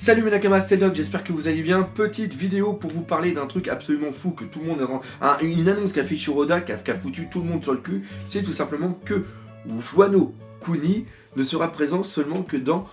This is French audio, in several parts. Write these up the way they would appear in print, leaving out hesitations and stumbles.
Salut mes nakamas, c'est Doc, j'espère que vous allez bien. Petite vidéo pour vous parler d'un truc absolument fou que tout le monde a... Une annonce qu'a fait Shiroda, qui a foutu tout le monde sur le cul, c'est tout simplement que Wano Kuni ne sera présent seulement que dans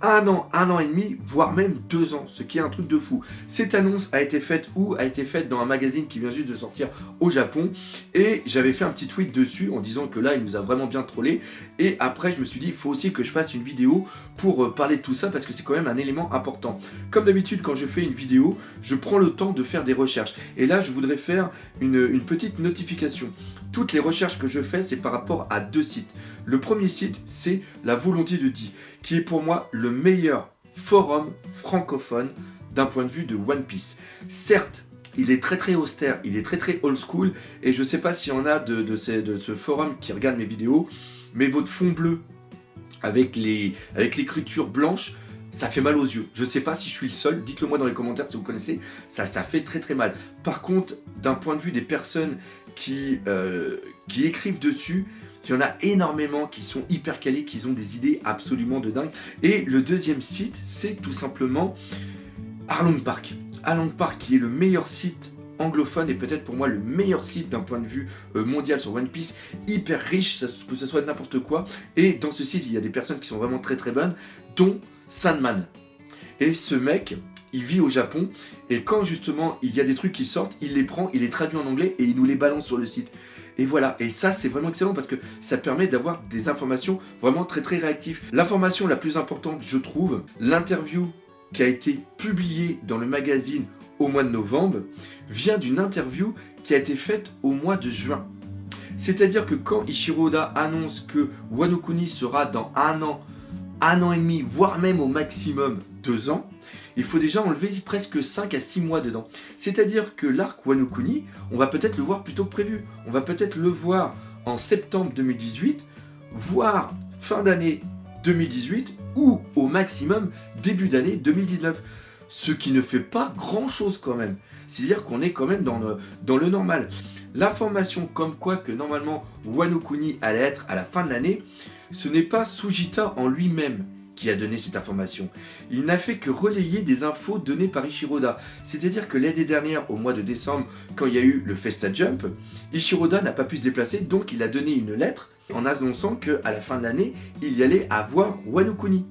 un an et demi, voire même 2 ans, ce qui est un truc de fou. Cette annonce a été faite où? A été faite dans un magazine qui vient juste de sortir au Japon, et j'avais fait un petit tweet dessus en disant que là il nous a vraiment bien trollé, et après je me suis dit il faut aussi que je fasse une vidéo pour parler de tout ça parce que c'est quand même un élément important. Comme d'habitude quand je fais une vidéo, je prends le temps de faire des recherches, et là je voudrais faire une petite notification. Toutes les recherches que je fais, c'est par rapport à 2 sites. Le premier site, c'est La Volonté de Di, qui est pour moi le meilleur forum francophone d'un point de vue de One Piece. Certes, il est très austère, il est très old school, et je sais pas s'il y en a de ce forum qui regardent mes vidéos, mais votre fond bleu avec l'écriture blanche, ça fait mal aux yeux. Je sais pas si je suis le seul, dites-le moi dans les commentaires si vous connaissez, ça fait très mal. Par contre, d'un point de vue des personnes qui écrivent dessus, il y en a énormément qui sont hyper calés, qui ont des idées absolument de dingue. Et le deuxième site, c'est tout simplement Arlong Park. Arlong Park qui est le meilleur site anglophone et peut-être pour moi le meilleur site d'un point de vue mondial sur One Piece, hyper riche, que ce soit n'importe quoi. Et dans ce site, il y a des personnes qui sont vraiment très bonnes, dont Sandman. Et ce mec, il vit au Japon, et quand justement il y a des trucs qui sortent, il les prend, il les traduit en anglais et il nous les balance sur le site. Et voilà, et ça c'est vraiment excellent parce que ça permet d'avoir des informations vraiment très réactives. L'information la plus importante, je trouve, l'interview qui a été publiée dans le magazine au mois de novembre, vient d'une interview qui a été faite au mois de juin. C'est-à-dire que quand Eiichiro Oda annonce que Wano Kuni sera dans 1 an et demi, voire même au maximum 2 ans, il faut déjà enlever presque 5 à 6 mois dedans. C'est-à-dire que l'arc Wano Kuni, on va peut-être le voir plus tôt que prévu. On va peut-être le voir en septembre 2018, voire fin d'année 2018, ou au maximum début d'année 2019. Ce qui ne fait pas grand-chose quand même. C'est-à-dire qu'on est quand même dans le normal. L'information comme quoi que normalement Wano Kuni allait être à la fin de l'année, ce n'est pas Sujita en lui-même qui a donné cette information. Il n'a fait que relayer des infos données par Eiichiro Oda. C'est-à-dire que l'année dernière, au mois de décembre, quand il y a eu le Festa Jump, Eiichiro Oda n'a pas pu se déplacer, donc il a donné une lettre en annonçant qu'à la fin de l'année, il y allait avoir Wano Kuni.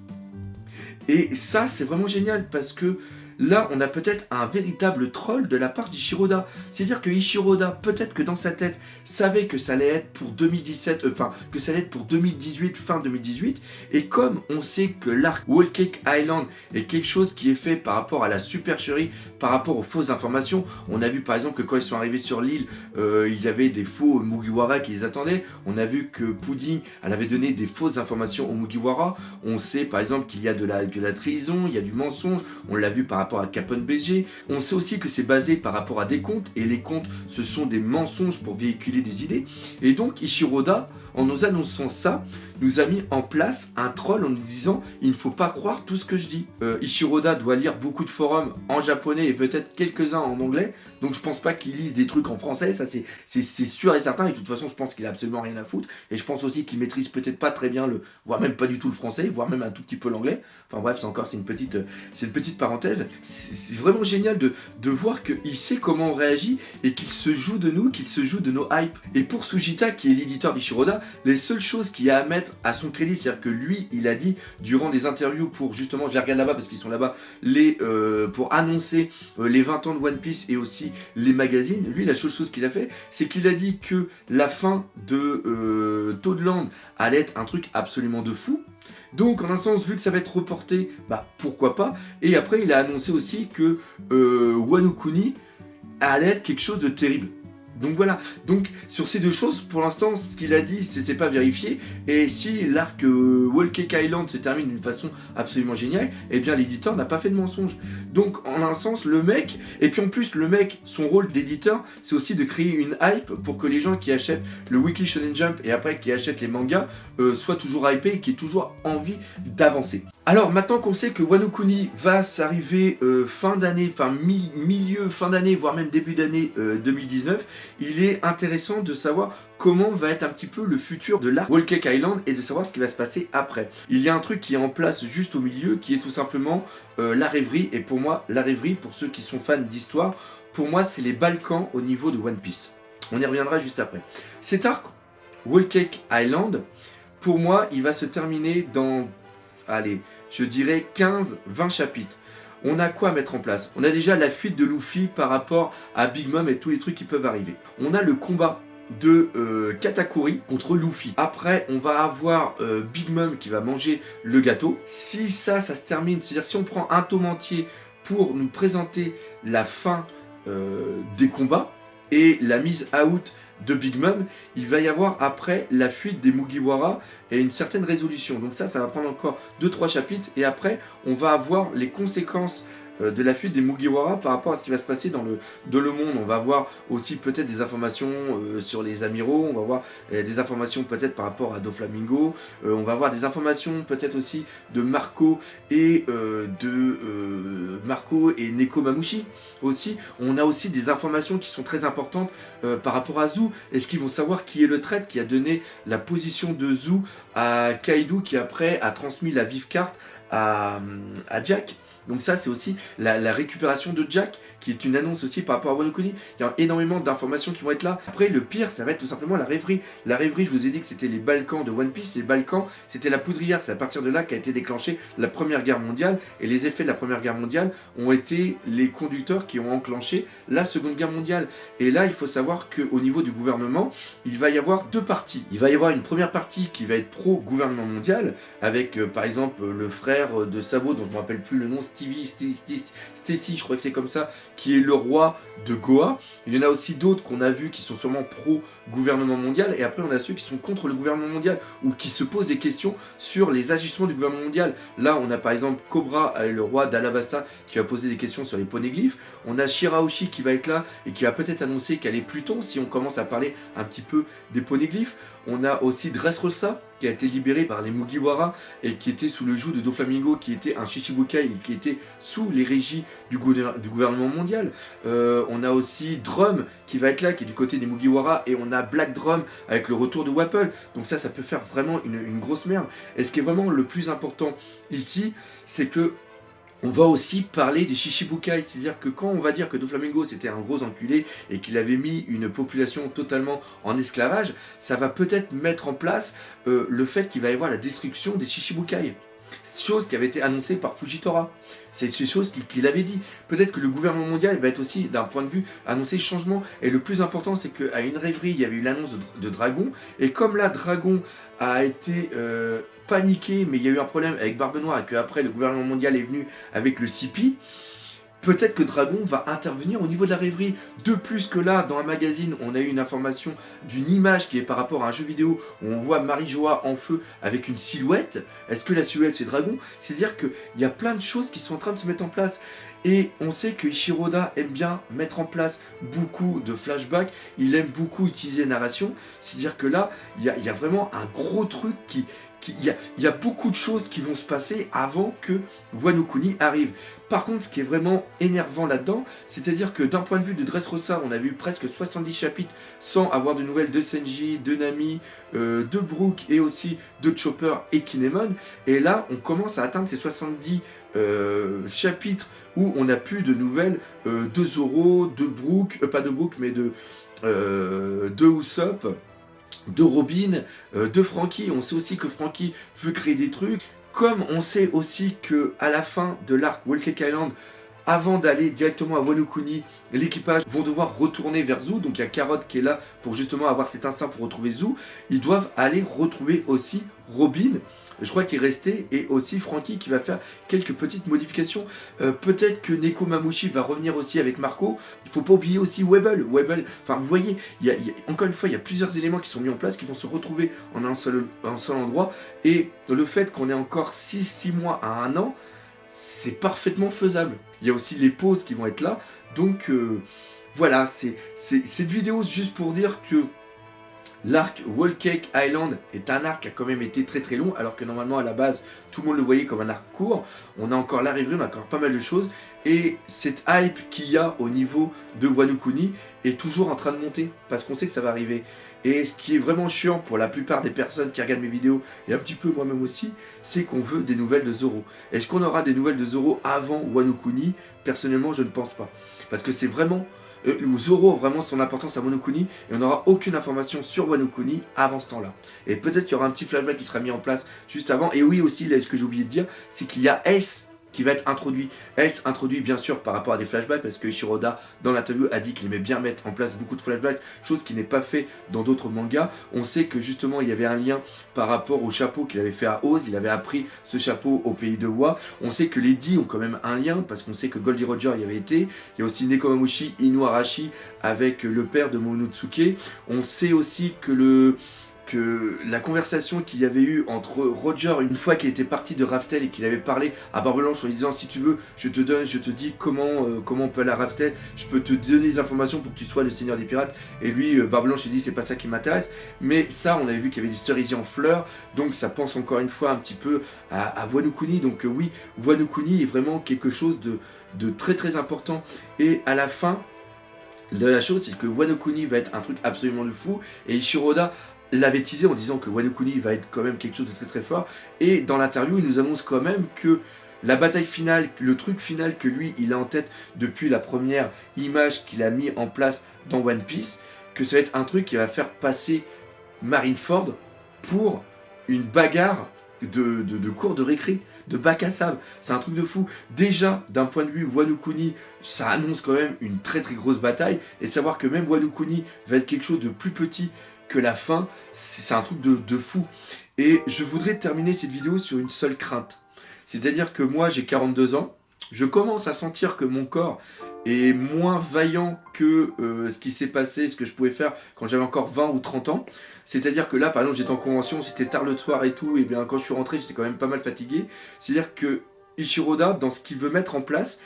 Et ça, c'est vraiment génial parce que là, on a peut-être un véritable troll de la part d'Eiichiro Oda. C'est-à-dire que Eiichiro Oda, peut-être que dans sa tête, savait que ça allait être pour 2017, que ça allait être pour 2018, fin 2018. Et comme on sait que l'arc Whole Cake Island est quelque chose qui est fait par rapport à la supercherie, par rapport aux fausses informations, on a vu par exemple que quand ils sont arrivés sur l'île, il y avait des faux Mugiwara qui les attendaient. On a vu que Pudding, elle avait donné des fausses informations aux Mugiwara. On sait par exemple qu'il y a de la trahison, il y a du mensonge. On l'a vu par rapport à Capone BG. On sait aussi que c'est basé par rapport à des contes, et les contes ce sont des mensonges pour véhiculer des idées. Et donc Eiichiro Oda, en nous annonçant ça, nous a mis en place un troll en nous disant il ne faut pas croire tout ce que je dis. Eiichiro Oda doit lire beaucoup de forums en japonais et peut-être quelques-uns en anglais, donc je pense pas qu'il lise des trucs en français, ça c'est sûr et certain, et de toute façon je pense qu'il a absolument rien à foutre, et je pense aussi qu'il maîtrise peut-être pas très bien voire même pas du tout le français, voire même un tout petit peu l'anglais. Enfin bref, c'est une petite parenthèse. C'est vraiment génial de voir qu'il sait comment on réagit et qu'il se joue de nous, qu'il se joue de nos hypes. Et pour Sujita, qui est l'éditeur d'Eiichiro Oda, les seules choses qu'il y a à mettre à son crédit, c'est-à-dire que lui, il a dit durant des interviews pour justement, je les regarde là-bas parce qu'ils sont là-bas, pour annoncer les 20 ans de One Piece et aussi les magazines, lui, la seule chose qu'il a fait, c'est qu'il a dit que la fin de Toadland allait être un truc absolument de fou. Donc en un sens, vu que ça va être reporté, bah pourquoi pas. Et après il a annoncé aussi que Wano Kuni allait être quelque chose de terrible. Donc voilà, donc sur ces 2 choses, pour l'instant, ce qu'il a dit, c'est pas vérifié. Et si l'arc Whole Cake Island se termine d'une façon absolument géniale, eh bien l'éditeur n'a pas fait de mensonge. Donc en un sens, le mec, et puis en plus le mec, son rôle d'éditeur, c'est aussi de créer une hype pour que les gens qui achètent le Weekly Shonen Jump et après qui achètent les mangas soient toujours hypés et qui aient toujours envie d'avancer. Alors maintenant qu'on sait que Wano Kuni va s'arriver fin d'année, enfin milieu, fin d'année, voire même début d'année 2019, il est intéressant de savoir comment va être un petit peu le futur de l'arc Whole Cake Island et de savoir ce qui va se passer après. Il y a un truc qui est en place juste au milieu qui est tout simplement la rêverie, et pour moi la rêverie, pour ceux qui sont fans d'histoire, pour moi c'est les Balkans au niveau de One Piece. On y reviendra juste après. Cet arc Whole Cake Island, pour moi il va se terminer dans... allez, je dirais 15-20 chapitres. On a quoi à mettre en place? On a déjà la fuite de Luffy par rapport à Big Mom et tous les trucs qui peuvent arriver. On a le combat de Katakuri contre Luffy. Après, on va avoir Big Mom qui va manger le gâteau. Si ça se termine, c'est-à-dire si on prend un tome entier pour nous présenter la fin des combats et la mise out de Big Mom, il va y avoir après la fuite des Mugiwara et une certaine résolution. Donc ça va prendre encore 2-3 chapitres, et après on va avoir les conséquences de la fuite des Mugiwara par rapport à ce qui va se passer dans le monde. On va avoir aussi peut-être des informations sur les amiraux, on va avoir des informations peut-être par rapport à Doflamingo, on va avoir des informations peut-être aussi de Marco et Nekomamushi aussi. On a aussi des informations qui sont très importantes par rapport à Zou. Est-ce qu'ils vont savoir qui est le traître qui a donné la position de Zou à Kaido, qui après a transmis la vive carte à Jack? Donc ça c'est aussi la récupération de Jack, qui est une annonce aussi par rapport à Wano Kuni. Il y a énormément d'informations qui vont être là. Après le pire, ça va être tout simplement la rêverie. La rêverie, je vous ai dit que c'était les Balkans de One Piece. Les Balkans, c'était la poudrière. C'est à partir de là qu'a été déclenchée la Première Guerre mondiale. Et les effets de la Première Guerre mondiale ont été les conducteurs qui ont enclenché la Seconde Guerre mondiale. Et là, il faut savoir qu'au niveau du gouvernement, il va y avoir deux parties. Il va y avoir une première partie qui va être pro-gouvernement mondial, avec par exemple le frère de Sabo, dont je ne me rappelle plus le nom, Stacy, je crois que c'est comme ça, qui est le roi de Goa. Il y en a aussi d'autres qu'on a vus qui sont sûrement pro-gouvernement mondial, et après on a ceux qui sont contre le gouvernement mondial, ou qui se posent des questions sur les agissements du gouvernement mondial. Là on a par exemple Cobra, le roi d'Alabasta, qui va poser des questions sur les poneglyphes. On a Shirahoshi qui va être là, et qui va peut-être annoncer qu'elle est Pluton, si on commence à parler un petit peu des poneglyphes. On a aussi Dressrosa, qui a été libéré par les Mugiwara et qui était sous le joug de Doflamingo, qui était un Shichibukai et qui était sous les régies du gouvernement mondial. On a aussi Drum qui va être là, qui est du côté des Mugiwara, et on a Black Drum avec le retour de Wapple. Donc ça peut faire vraiment une grosse merde. Et ce qui est vraiment le plus important ici, c'est que on va aussi parler des Shichibukai, c'est-à-dire que quand on va dire que Doflamingo c'était un gros enculé et qu'il avait mis une population totalement en esclavage, ça va peut-être mettre en place le fait qu'il va y avoir la destruction des Shichibukai. Chose qui avait été annoncée par Fujitora. C'est ces choses qu'il avait dit. Peut-être que le gouvernement mondial va être aussi, d'un point de vue, annoncer le changement. Et le plus important, c'est qu'à une rêverie, il y avait eu l'annonce de Dragon. Et comme là, Dragon a été paniqué, mais il y a eu un problème avec Barbe Noire, et qu'après, le gouvernement mondial est venu avec le CP, peut-être que Dragon va intervenir au niveau de la rêverie. De plus que là, dans un magazine, on a eu une information d'une image qui est par rapport à un jeu vidéo où on voit Marie-Joa en feu avec une silhouette. Est-ce que la silhouette c'est Dragon? C'est-à-dire qu'il y a plein de choses qui sont en train de se mettre en place. Et on sait que Ishiroda aime bien mettre en place beaucoup de flashbacks, il aime beaucoup utiliser narration. C'est-à-dire que là, il y a vraiment un gros truc il y a beaucoup de choses qui vont se passer avant que Wano Kuni arrive. Par contre, ce qui est vraiment énervant là-dedans, c'est-à-dire que d'un point de vue de Dressrosa, on a vu presque 70 chapitres sans avoir de nouvelles de Senji, de Nami, de Brook et aussi de Chopper et Kinemon. Et là, on commence à atteindre ces 70 chapitres où on n'a plus de nouvelles de Zoro, de Brook, pas de Brook, mais de Usopp, de Robin, de Franky. On sait aussi que Franky veut créer des trucs. Comme on sait aussi que à la fin de l'arc Whole Cake Island, avant d'aller directement à Wano Kuni, l'équipage vont devoir retourner vers Zou. Donc il y a Carrot qui est là pour justement avoir cet instinct pour retrouver Zou. Ils doivent aller retrouver aussi Robin, je crois qu'il est resté, et aussi Franky qui va faire quelques petites modifications. Peut-être que Nekomamushi va revenir aussi avec Marco. Il ne faut pas oublier aussi Webble. Enfin vous voyez, encore une fois, il y a plusieurs éléments qui sont mis en place, qui vont se retrouver en un seul endroit. Et le fait qu'on ait encore 6 mois à 1 an, c'est parfaitement faisable. Il y a aussi les pauses qui vont être là. Donc voilà, c'est cette vidéo juste pour dire que L'arc Whole Cake Island est un arc qui a quand même été très très long, alors que normalement à la base tout le monde le voyait comme un arc court. On a encore l'arrivée, on a encore pas mal de choses, et cette hype qu'il y a au niveau de Wano Kuni est toujours en train de monter, parce qu'on sait que ça va arriver. Et ce qui est vraiment chiant pour la plupart des personnes qui regardent mes vidéos, et un petit peu moi-même aussi, c'est qu'on veut des nouvelles de Zoro. Est-ce qu'on aura des nouvelles de Zoro avant Wano Kuni? Personnellement, je ne pense pas. Parce que c'est vraiment... Zoro a vraiment son importance à Wano Kuni, et on n'aura aucune information sur Wano Kuni avant ce temps-là. Et peut-être qu'il y aura un petit flashback qui sera mis en place juste avant. Et oui aussi, ce que j'ai oublié de dire, c'est qu'il y a Ace qui va être introduit. Ace introduit bien sûr par rapport à des flashbacks, parce que Eiichiro Oda dans l'interview a dit qu'il aimait bien mettre en place beaucoup de flashbacks, chose qui n'est pas fait dans d'autres mangas. On sait que justement il y avait un lien par rapport au chapeau qu'il avait fait à Oz, il avait appris ce chapeau au pays de Wa. On sait que les Dee ont quand même un lien, parce qu'on sait que Goldie Roger y avait été. Il y a aussi Nekomamushi Inuarashi avec le père de Momonosuke. On sait aussi que la conversation qu'il y avait eu entre Roger une fois qu'il était parti de Raftel et qu'il avait parlé à Barbe Blanche en lui disant si tu veux je te dis comment on peut aller à Raftel, je peux te donner des informations pour que tu sois le seigneur des pirates, et lui Barbe Blanche il dit c'est pas ça qui m'intéresse, mais ça on avait vu qu'il y avait des cerisiers en fleurs, donc ça pense encore une fois un petit peu à Wano Kuni. Donc oui, Wano Kuni est vraiment quelque chose de très très important, et à la fin de la chose c'est que Wano Kuni va être un truc absolument de fou, et Eiichiro Oda l'avait teasé en disant que Wano Kuni va être quand même quelque chose de très très fort, et dans l'interview il nous annonce quand même que la bataille finale, le truc final que lui il a en tête depuis la première image qu'il a mis en place dans One Piece, que ça va être un truc qui va faire passer Marineford pour une bagarre de cours de récré, de bac à sable. C'est un truc de fou. Déjà, d'un point de vue Wano Kuni, ça annonce quand même une très très grosse bataille, et savoir que même Wano Kuni va être quelque chose de plus petit que la fin, c'est un truc de fou. Et je voudrais terminer cette vidéo sur une seule crainte. C'est-à-dire que moi, j'ai 42 ans, je commence à sentir que mon corps est moins vaillant que ce qui s'est passé, ce que je pouvais faire quand j'avais encore 20 ou 30 ans. C'est-à-dire que là, par exemple, j'étais en convention, c'était tard le soir et tout, et bien quand je suis rentré, j'étais quand même pas mal fatigué. C'est-à-dire que Eiichiro Oda, dans ce qu'il veut mettre en place,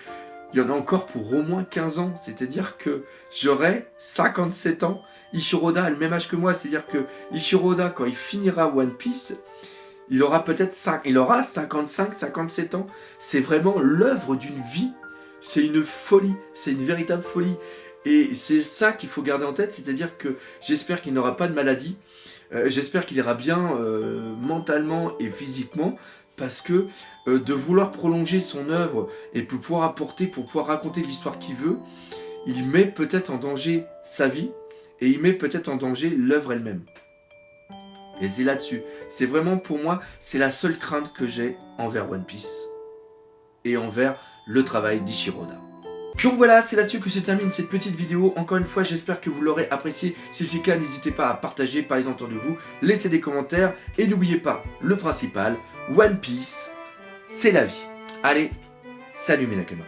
il y en a encore pour au moins 15 ans. C'est-à-dire que j'aurai 57 ans. Eiichiro Oda a le même âge que moi. C'est-à-dire que Eiichiro Oda, quand il finira One Piece, il aura peut-être 55, 57 ans. C'est vraiment l'œuvre d'une vie. C'est une folie. C'est une véritable folie. Et c'est ça qu'il faut garder en tête. C'est-à-dire que j'espère qu'il n'aura pas de maladie. J'espère qu'il ira bien mentalement et physiquement. Parce que de vouloir prolonger son œuvre et pour pouvoir apporter, pour pouvoir raconter l'histoire qu'il veut, il met peut-être en danger sa vie, et il met peut-être en danger l'œuvre elle-même. Et c'est là-dessus. C'est vraiment pour moi, c'est la seule crainte que j'ai envers One Piece. Et envers le travail d'Eiichiro Oda. Donc voilà, c'est là-dessus que se termine cette petite vidéo. Encore une fois, j'espère que vous l'aurez apprécié. Si c'est le cas, n'hésitez pas à partager, parlez autour de vous, laissez des commentaires. Et n'oubliez pas, le principal, One Piece, c'est la vie. Allez, salut mes Nakama.